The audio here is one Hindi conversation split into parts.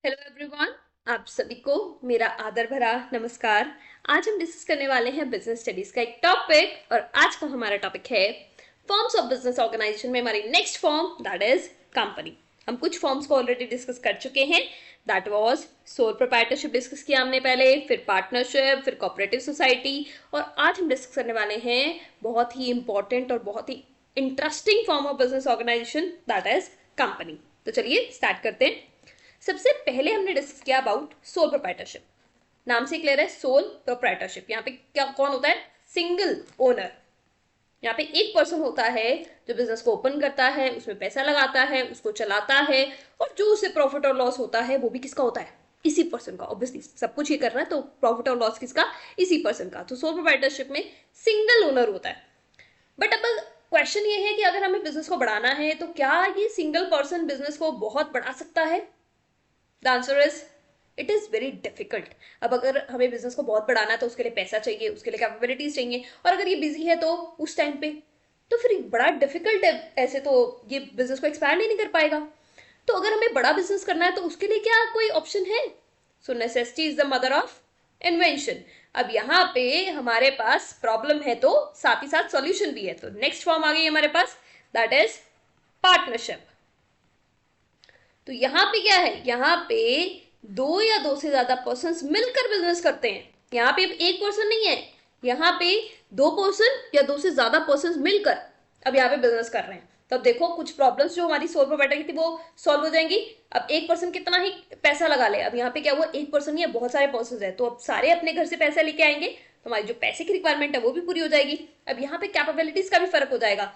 हेलो एवरीवन, आप सभी को मेरा आदर भरा नमस्कार। आज हम डिस्कस करने वाले हैं बिजनेस स्टडीज का एक टॉपिक और आज का हमारा टॉपिक है फॉर्म्स ऑफ बिजनेस ऑर्गेनाइजेशन में हमारी next form that is company. हम कुछ फॉर्म्स को ऑलरेडी डिस्कस कर चुके हैं। That was sole proprietorship discuss किया हमने पहले, फिर पार्टनरशिप, फिर कोऑपरेटिव सोसाइटी और आज हम डिस्कस करने वाले हैं बहुत ही इंपॉर्टेंट और बहुत ही interesting form of business organization that is company. तो चलिए स्टार्ट करते हैं। सबसे पहले हमने डिस्कस किया अबाउट सोल प्रोप्राइटरशिप। नाम से क्लियर है, सोल प्रोप्राइटरशिप। यहाँ पे क्या कौन होता है? Single owner. यहाँ पे एक पर्सन होता है जो बिजनेस को ओपन करता है, उसमें पैसा लगाता है, उसको चलाता है और जो उसे प्रॉफिट और लॉस होता है वो भी किसका होता है? इसी पर्सन का। ऑब्वियसली सब कुछ ये कर रहा है तो प्रॉफिट और लॉस किसका? इसी पर्सन का। तो सोल प्रोप्राइटरशिप में सिंगल ओनर होता है। बट अब क्वेश्चन ये है कि अगर हमें बिजनेस को बढ़ाना है तो क्या ये सिंगल पर्सन बिजनेस को बहुत बढ़ा सकता है? The answer is it is very difficult. अब अगर हमें बिजनेस को बहुत बढ़ाना है तो उसके लिए पैसा चाहिए, उसके लिए कैपेबिलिटीज चाहिए और अगर ये बिजी है तो उस टाइम पे तो फिर बड़ा डिफिकल्ट है। ऐसे तो ये बिजनेस को एक्सपैंड ही नहीं कर पाएगा। तो अगर हमें बड़ा बिजनेस करना है तो उसके लिए क्या कोई ऑप्शन है? So necessity is the mother of invention. अब यहाँ पे हमारे पास प्रॉब्लम है तो साथ ही साथ सॉल्यूशन भी है। तो नेक्स्ट फॉर्म आ गई हमारे पास, दैट इज पार्टनरशिप। तो यहाँ पे क्या है? यहाँ पे दो या दो से ज्यादा पर्सन मिलकर बिजनेस करते हैं। यहाँ पे अब एक पर्सन नहीं है, यहाँ पे दो पर्सन या दो से ज्यादा पर्सन मिलकर अब यहाँ पे बिजनेस कर रहे हैं। तो अब देखो कुछ प्रॉब्लम्स जो हमारी सोल्व प्रोवाइडर की थी वो सॉल्व हो जाएंगी। अब एक पर्सन कितना ही पैसा लगा ले, अब यहाँ पे क्या हुआ, एक पर्सन नहीं है, बहुत सारे पर्सन है, तो अब सारे अपने घर से पैसा लेके आएंगे तो हमारी जो पैसे की रिक्वायरमेंट है वो भी पूरी हो जाएगी। अब यहाँ पे कैपेबिलिटीज का भी फर्क हो जाएगा,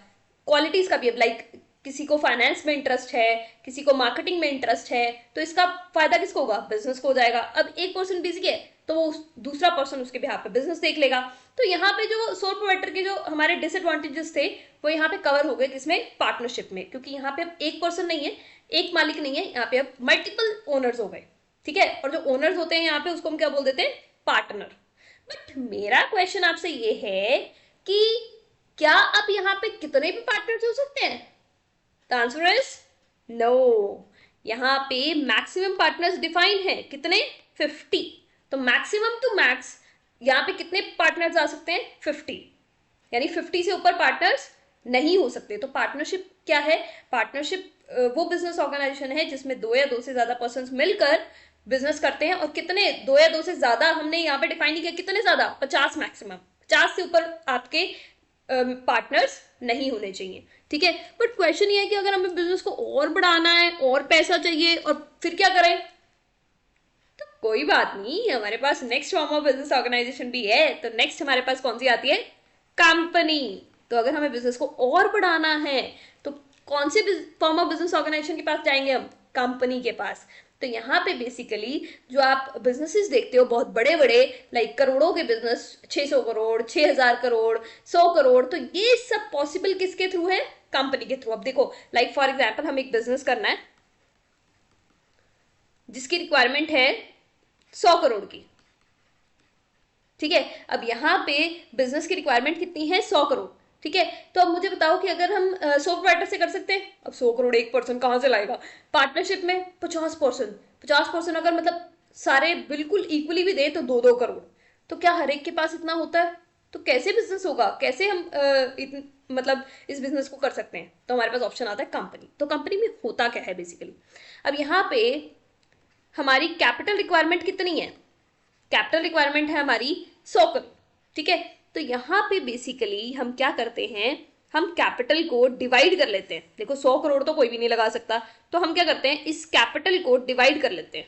क्वालिटीज का भी। अब लाइक किसी को फाइनेंस में इंटरेस्ट है, किसी को मार्केटिंग में इंटरेस्ट है, तो इसका फायदा किसको होगा? बिजनेस को हो जाएगा। अब एक पर्सन बिजी है तो वो दूसरा पर्सन उसके बिहाफ पे बिजनेस देख लेगा। तो यहाँ पे जो सोल प्रोवाइडर के जो हमारे डिसएडवांटेजेस थे वो यहाँ पे कवर हो गए किसमें? पार्टनरशिप में। क्योंकि यहाँ पे अब एक पर्सन नहीं है, एक मालिक नहीं है, यहाँ पे अब मल्टीपल ओनर्स हो गए। ठीक है, और जो ओनर्स होते हैं यहाँ पे उसको हम क्या बोल देते हैं? पार्टनर। बट मेरा क्वेश्चन आपसे ये है कि क्या अब यहाँ पे कितने भी पार्टनर्स हो सकते हैं? The answer is no. यहाँ पे मैक्सिमम पार्टनर्स डिफाइन है कितने? 50। तो मैक्सिमम टू मैक्स यहाँ पे कितने पार्टनर्स आ सकते हैं? 50। यानी 50 से ऊपर पार्टनर्स नहीं हो सकते। तो पार्टनरशिप क्या है? पार्टनरशिप वो बिजनेस ऑर्गेनाइजेशन है जिसमें दो या दो से ज्यादा पर्सन मिलकर बिजनेस करते हैं। और कितने? दो या दो से ज्यादा हमने यहाँ पे डिफाइन नहीं किया, कितने ज्यादा? 50 मैक्सिमम। 50 से ऊपर आपके पार्टनर्स नहीं होने चाहिए। ठीक है, बट क्वेश्चन ये है कि अगर हमें बिजनेस को और बढ़ाना है और पैसा चाहिए और फिर क्या करें? तो कोई बात नहीं, हमारे पास next form of business organization भी है। तो नेक्स्ट हमारे पास कौन सी आती है? कंपनी। तो अगर हमें बिजनेस को और बढ़ाना है तो कौन से फॉर्म ऑफ बिजनेस ऑर्गेनाइजेशन के पास जाएंगे हम? कंपनी के पास। तो यहाँ पे बेसिकली जो आप बिजनेसेस देखते हो बहुत बड़े बड़े, लाइक करोड़ों के बिजनेस, 600 करोड़, 6000 करोड़, 100 करोड़, तो ये सब पॉसिबल किसके थ्रू है? कंपनी के थ्रू। अब देखो, लाइक फॉर एग्जाम्पल हम एक बिजनेस करना है जिसकी रिक्वायरमेंट है 100 करोड़ की। ठीक है, अब यहाँ पे बिजनेस की रिक्वायरमेंट कितनी है? 100 करोड़। ठीक है, तो अब मुझे बताओ कि अगर हम सो प्रोवाइडर से कर सकते हैं, अब 100 करोड़ एक पर्सन कहाँ से लाएगा? पार्टनरशिप में 50%, 50% अगर मतलब सारे बिल्कुल इक्वली भी दे तो 2-2 करोड़। तो क्या हर एक के पास इतना होता है? तो कैसे बिजनेस होगा? कैसे हम मतलब इस बिजनेस को कर सकते हैं? तो हमारे पास ऑप्शन आता है कंपनी। तो कंपनी में होता क्या है बेसिकली? अब यहाँ पे हमारी कैपिटल रिक्वायरमेंट कितनी है? कैपिटल रिक्वायरमेंट है हमारी 100 करोड़। ठीक है, तो यहाँ पे बेसिकली हम क्या करते हैं? हम कैपिटल को डिवाइड कर लेते हैं। देखो 100 करोड़ तो कोई भी नहीं लगा सकता, तो हम क्या करते हैं? इस कैपिटल को डिवाइड कर लेते हैं।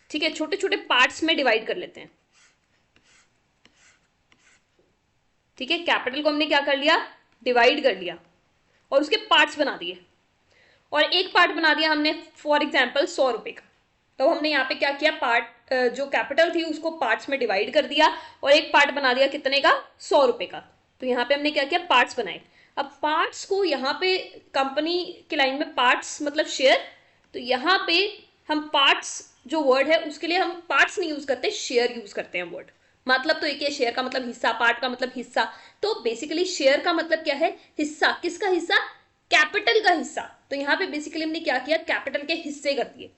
ठीक है, छोटे छोटे पार्ट्स में डिवाइड कर लेते हैं। ठीक है, कैपिटल को हमने क्या कर लिया? डिवाइड कर लिया और उसके पार्ट्स बना दिए। और एक पार्ट बना दिया हमने फॉर एग्जाम्पल 100 रुपए का। तो हमने यहाँ पे क्या किया? पार्ट जो कैपिटल थी उसको पार्ट्स में डिवाइड कर दिया और एक पार्ट बना दिया कितने का? 100 रुपए का। तो यहाँ पे हमने क्या किया? पार्ट्स बनाए। अब पार्ट्स को यहाँ पे कंपनी की लाइन में पार्ट्स मतलब शेयर, तो यहाँ पे हम पार्ट्स जो वर्ड है उसके लिए हम पार्ट्स नहीं यूज करते, शेयर यूज करते हैं वर्ड। मतलब तो एक है, शेयर का मतलब हिस्सा, पार्ट का मतलब हिस्सा। तो बेसिकली शेयर का मतलब क्या है? हिस्सा। किसका हिस्सा? कैपिटल का हिस्सा। तो यहाँ पे बेसिकली हमने क्या किया, कैपिटल के हिस्से कर दिए।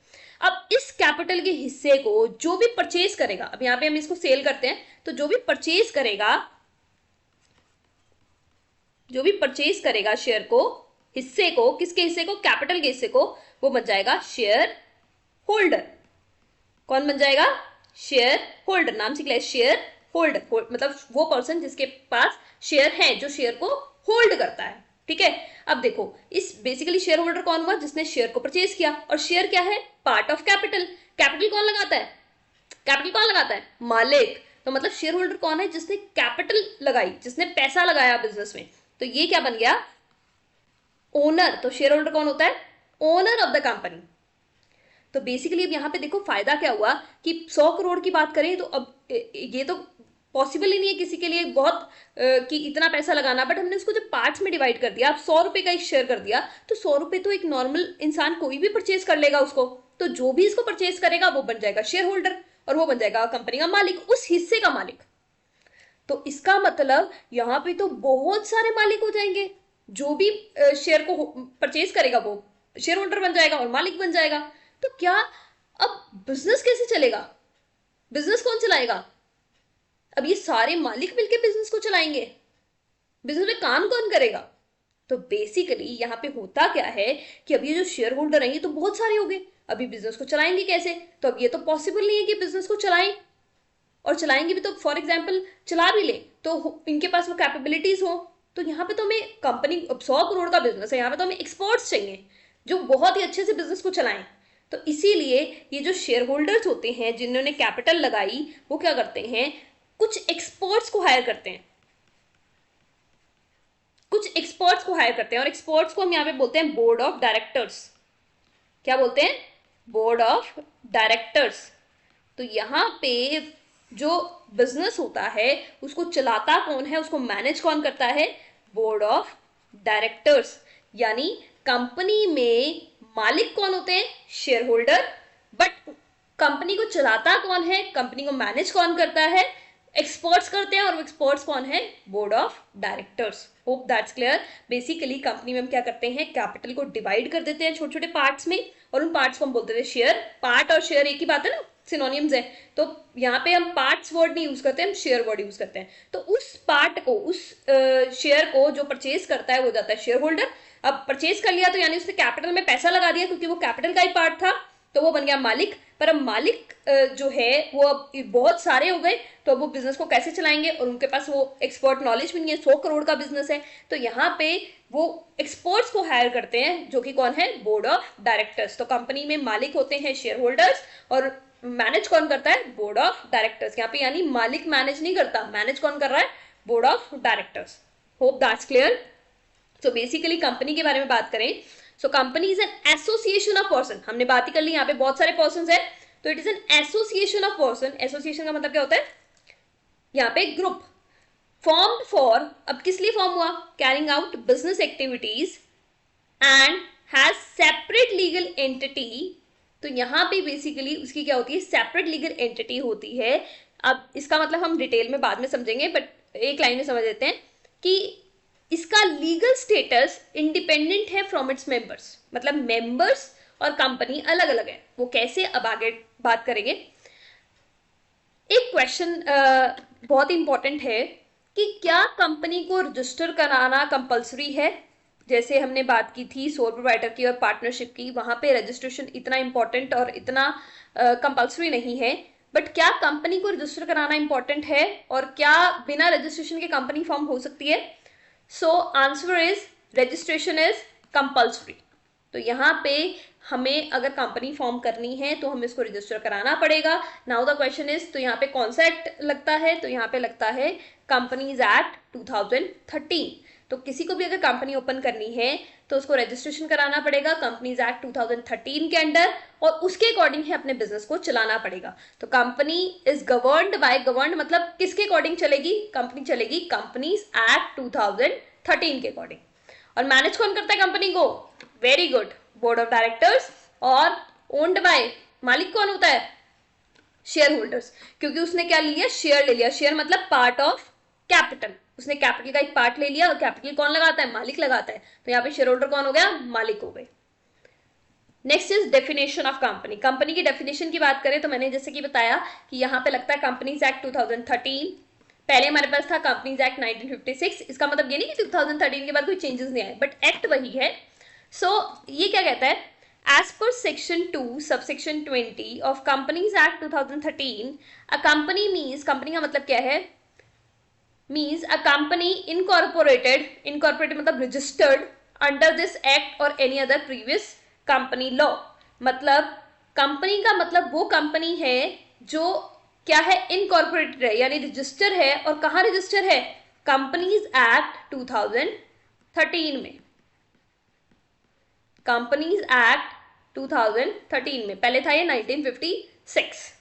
अब इस कैपिटल के हिस्से को जो भी परचेज करेगा, अब यहाँ पे हम इसको सेल करते हैं, तो जो भी परचेज करेगा, जो भी परचेज करेगा शेयर को, हिस्से को, किसके हिस्से को, कैपिटल के हिस्से को, वो बन जाएगा शेयर होल्डर। कौन बन जाएगा, शेयर होल्डर। नाम से क्या है, शेयर होल्डर, मतलब वो पर्सन जिसके पास शेयर है, जो शेयर को होल्ड करता है। ठीक है, अब देखो इस बेसिकली शेयर होल्डर कौन हुआ, जिसने शेयर को परचेज किया, और शेयर क्या है, पार्ट ऑफ कैपिटल। कैपिटल कौन लगाता है, कैपिटल कौन लगाता है, मालिक। तो मतलब शेयर होल्डर कौन है, जिसने कैपिटल लगाई, जिसने पैसा लगाया बिजनेस में। तो ये क्या बन गया, ओनर। तो शेयर होल्डर कौन होता है, ओनर ऑफ द कंपनी। तो बेसिकली अब यहाँ पे देखो फायदा क्या हुआ कि 100 करोड़ की बात करें तो अब ये तो पॉसिबल ही नहीं है किसी के लिए बहुत कि इतना पैसा लगाना, बट हमने उसको जब पार्ट्स में डिवाइड कर दिया, अब 100 रुपए का एक शेयर कर दिया, तो 100 रुपए तो एक नॉर्मल इंसान कोई भी परचेज कर लेगा उसको। तो जो भी इसको परचेज करेगा वो बन जाएगा शेयर होल्डर, और वो बन जाएगा कंपनी का मालिक, उस हिस्से का मालिक। तो इसका मतलब यहाँ पे तो बहुत सारे मालिक हो जाएंगे, जो भी शेयर को परचेज करेगा वो शेयर होल्डर बन जाएगा और मालिक बन जाएगा। तो क्या अब बिजनेस कैसे चलेगा, बिजनेस कौन चलाएगा, अब ये सारे मालिक मिलकर बिजनेस को चलाएंगे, बिजनेस में काम कौन करेगा। तो बेसिकली यहाँ पे होता क्या है कि अब ये जो शेयर होल्डर है ये तो बहुत सारे हो गए, अभी बिजनेस को चलाएंगे कैसे, तो अब ये तो पॉसिबल नहीं है कि बिजनेस को चलाएं, और चलाएंगे भी तो फॉर एग्जाम्पल चला भी ले तो इनके पास वो कैपेबिलिटीज हो। तो यहाँ पे तो हमें कंपनी, 100 करोड़ का बिजनेस है, यहाँ पे तो हमें एक्सपर्ट्स चाहिए जो बहुत ही अच्छे से बिजनेस को चलाएं। तो इसीलिए ये जो शेयर होल्डर्स होते हैं जिन्होंने कैपिटल लगाई, वो क्या करते हैं, कुछ एक्सपर्ट्स को हायर करते हैं, कुछ एक्सपर्ट्स को हायर करते हैं, और एक्सपर्ट्स को हम यहाँ पे बोलते हैं बोर्ड ऑफ डायरेक्टर्स। क्या बोलते हैं, बोर्ड ऑफ डायरेक्टर्स। तो यहाँ पे जो बिजनेस होता है उसको चलाता कौन है, उसको मैनेज कौन करता है, बोर्ड ऑफ डायरेक्टर्स। यानी कंपनी में मालिक कौन होते हैं, शेयर होल्डर, बट कंपनी को चलाता कौन है, कंपनी को मैनेज कौन करता है, एक्सपर्ट्स करते हैं, और वो एक्सपर्ट्स कौन है, board of directors. Hope that's clear. Basically company में हम क्या करते हैं, कैपिटल को डिवाइड कर देते हैं छोटे छोटे पार्ट्स में, और उन पार्ट्स को हम बोलते थे शेयर। पार्ट और शेयर एक ही बात है ना, सिनोनिम्स है। तो यहाँ पे हम पार्ट्स वर्ड नहीं यूज करते, हम शेयर वर्ड यूज करते हैं। तो उस पार्ट को, उस शेयर को जो परचेज करता है वो जाता है शेयर होल्डर। अब परचेज कर लिया तो यानी उसने कैपिटल में पैसा लगा दिया, क्योंकि वो कैपिटल का ही पार्ट था, तो वो बन गया मालिक। पर अब मालिक जो है वो अब बहुत सारे हो गए, तो अब वो बिजनेस को कैसे चलाएंगे, और उनके पास वो एक्सपर्ट नॉलेज भी नहीं है, 100 करोड़ का बिजनेस है। तो यहाँ पे वो एक्सपर्ट्स को हायर करते हैं, जो कि कौन है, बोर्ड ऑफ डायरेक्टर्स। तो कंपनी में मालिक होते हैं शेयर होल्डर्स, और मैनेज कौन करता है, बोर्ड ऑफ डायरेक्टर्स। यहाँ पे यानी मालिक मैनेज नहीं करता, मैनेज कौन कर रहा है, board of directors. Hope that's clear. So basically company के बारे में बात करें, so company is an association of person. हमने बात ही कर ली, यहाँ पे बहुत सारे पर्सन है, तो it is an association of person. Association का मतलब क्या होता है, यहाँ पे ग्रुप फॉर्म्ड फॉर, अब किस लिए फॉर्म हुआ, carrying out business activities and has separate legal entity. तो यहाँ पे बेसिकली उसकी क्या होती है, सेपरेट लीगल एंटिटी होती है। अब इसका मतलब हम डिटेल में बाद में समझेंगे, बट एक लाइन में समझ लेते हैं कि इसका लीगल स्टेटस इंडिपेंडेंट है फ्रॉम इट्स मेंबर्स। मतलब मेंबर्स और कंपनी अलग अलग है, वो कैसे अब आगे बात करेंगे। एक क्वेश्चन बहुत इंपॉर्टेंट है कि क्या कंपनी को रजिस्टर कराना कंपलसरी है। जैसे हमने बात की थी सोल प्रोवाइडर की और पार्टनरशिप की, वहां पे रजिस्ट्रेशन इतना इंपॉर्टेंट और इतना कंपलसरी नहीं है, बट क्या कंपनी को रजिस्टर कराना इंपॉर्टेंट है, और क्या बिना रजिस्ट्रेशन के कंपनी फॉर्म हो सकती है। So answer is registration is compulsory. तो यहाँ पे हमें अगर कंपनी फॉर्म करनी है तो हमें इसको रजिस्टर कराना पड़ेगा। नाउ द क्वेश्चन इज, तो यहाँ पे कौन सा एक्ट लगता है, तो यहाँ पे लगता है कंपनीज एक्ट 2013। तो किसी को भी अगर कंपनी ओपन करनी है तो उसको रजिस्ट्रेशन कराना पड़ेगा कंपनीज एक्ट 2013 के अंडर, और उसके अकॉर्डिंग ही अपने बिजनेस को चलाना पड़ेगा। तो company is governed bye, governed मतलब किसके अकॉर्डिंग चलेगी, कंपनी चलेगी कंपनीज एक्ट 2013 के अकॉर्डिंग। और मैनेज कौन करता है कंपनी को, very good, board of directors. और ओन्ड बाय, मालिक कौन होता है, शेयर होल्डर्स, क्योंकि उसने क्या लिया, शेयर ले लिया। शेयर मतलब पार्ट ऑफ कैपिटल, उसने कैपिटल का एक पार्ट ले लिया और कैपिटल कौन लगाता है, मालिक लगाता है, तो यहाँ पे शेयर होल्डर कौन हो गया, मालिक हो गए। Next is definition of company. Company की डेफिनेशन की बात करें तो मैंने जैसे कि बताया कि यहाँ पे लगता है कंपनीज एक्ट 2013, पहले हमारे पास था कंपनीज एक्ट 1956। इसका मतलब ये नहीं कि 2013 के बाद कोई चेंजेस नहीं आए, बट एक्ट वही है। सो ये क्या कहता है, as per section 2 subsection 20 of companies act 2013, a company means, company का मतलब क्या है, means a company incorporated, incorporated मतलब रजिस्टर्ड अंडर दिस एक्ट और any other previous company law. मतलब कंपनी का मतलब वो कंपनी है जो क्या है, इनकॉर्पोरेटेड है यानी रजिस्टर है, और कहाँ रजिस्टर है, कंपनीज एक्ट 2013 में, कंपनीज एक्ट 2013 में, पहले था ये 1956।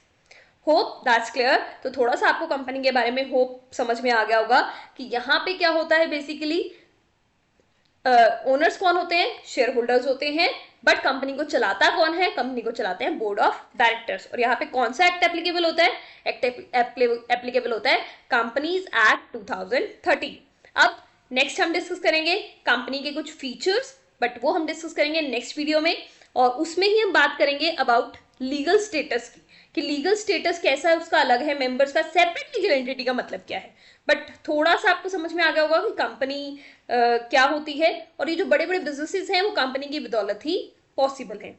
Hope that's clear. तो थोड़ा सा आपको कंपनी के बारे में होप समझ में आ गया होगा कि यहाँ पे क्या होता है, बेसिकली ओनर्स कौन होते हैं, शेयर होल्डर्स होते हैं, बट कंपनी को चलाता कौन है, कंपनी को चलाते हैं बोर्ड ऑफ डायरेक्टर्स। और यहाँ पे कौन सा एक्ट एप्लीकेबल होता है, एक्ट एप्लीकेबल होता है कंपनीज एक्ट 2013। अब नेक्स्ट हम डिस्कस करेंगे कंपनी के कुछ फीचर्स, बट वो हम डिस्कस करेंगे नेक्स्ट वीडियो में, और उसमें ही हम बात करेंगे अबाउट लीगल स्टेटस की, कि लीगल स्टेटस कैसा है, उसका अलग है, मेंबर्स का, सेपरेट लीगल एंटिटी का मतलब क्या है। बट थोड़ा सा आपको समझ में आ गया होगा कि कंपनी क्या होती है, और ये जो बड़े बड़े बिजनेसेस हैं वो कंपनी की बदौलत ही पॉसिबल है।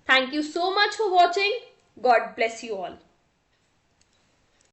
Thank you so much for watching, God bless you all.